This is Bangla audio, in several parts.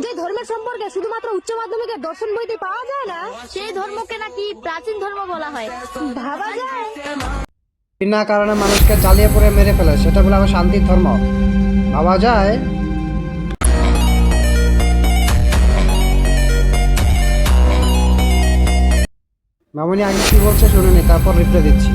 যে ধর্মের সম্পর্কে শুধুমাত্র উচ্চ মাধ্যমিকের দর্শন বইতে পাওয়া যায় না, সেই ধর্মকে নাকি প্রাচীন ধর্ম বলা হয়। ভাবা যায়। বিনা কারণে মানুষকে জ্বালিয়ে পুড়ে মেরে ফেলে, সেটা বলে আবার শান্তির ধর্ম। ভাবা যায়। মামনি আগে কি বলছে শুনে নি, তারপর রিপ্লাই দিচ্ছি।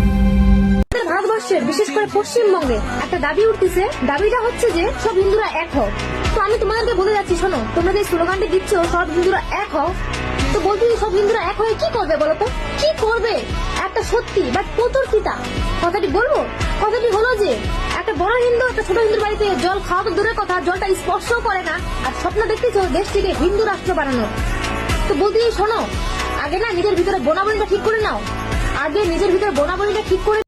আমাদের ভারতবর্ষের বিশেষ করে পশ্চিমবঙ্গে একটা দাবি উঠতেছে, দাবিটা হচ্ছে যে সব হিন্দুরা এক হোক। তো আমি তোমাদেরকে বলে যাচ্ছি, শোনো, তোমরা যে স্লোগানটি দিচ্ছ সব হিন্দুরা এক হোক, তো বলছি সব হিন্দুরা এক হয়ে কি করবে বলো তো? কি করবে? একটা সত্যি বাট কতুর্কিতা কথাটি বলবো। কথাটি হলো যে একটা বড় হিন্দু একটা ছোট হিন্দুর বাড়িতে জল খাওয়া তো দূরের কথা, জলটা স্পর্শ করে না, আর স্বপ্ন দেখতেছো দেশটিকে হিন্দু রাষ্ট্র বানানো। তো বলছি শোনো, আগে না নিজের ভিতরে বোনাবনিটা ঠিক করে নাও, আগে নিজের ভিতরে বোনাবনিটা ঠিক করে।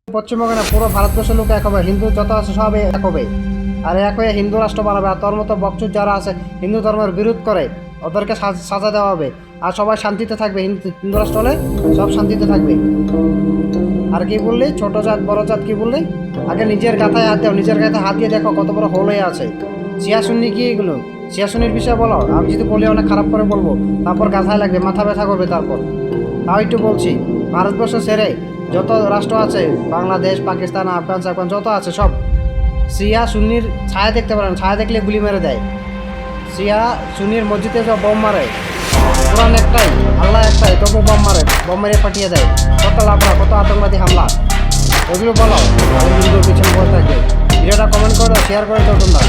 পশ্চিমবঙ্গে না পুরো ভারতবর্ষের লোক এক হবে, হিন্দু যত আছে সব এক হবে, আর এক হয়ে হিন্দু রাষ্ট্র বানাবে। আর তোর মতো বকচুদ যারা আছে হিন্দু ধর্মের বিরোধ করে, ওদেরকে সাজা দেওয়া হবে, আর সবাই শান্তিতে থাকবে। হিন্দু রাষ্ট্র হলে সব শান্তিতে থাকবে। আর কি বললি, ছোট জাত বড় জাত কি বললি? আগে নিজের গাথায় হাত দাও, নিজের গাথায় হাত দিয়ে দেখো কত বড় হোল হয়ে আছে। সিয়াশুনি কি এগুলো? সিয়াশুনির বিষয়ে বলো, আমি যদি বলি অনেক খারাপ করে বলবো, তারপর গাথায় লাগবে, মাথা ব্যথা করবে। তারপর তাও একটু বলছি, ভারতবর্ষ ছেড়ে যত রাষ্ট্র আছে, বাংলাদেশ, পাকিস্তান, আফগান যত আছে সব শিয়া সুন্নির ছায়া দেখতে পারেন, ছায়া দেখলে গুলি মেরে দেয়। শিয়া সুন্নির মসজিদে সব বোম মারে, কোরআন একটাই, আল্লাহ একটাই, তবু বোম মারে, বোম মেরে পাঠিয়ে দেয়। কত লাফড়া, কত আতঙ্কবাদী হামলা, ওগুলো বলো। হিন্দুর পিছনে বসে থাকবে। ভিডিওটা কমেন্ট করে শেয়ার করে দাও তোমরা।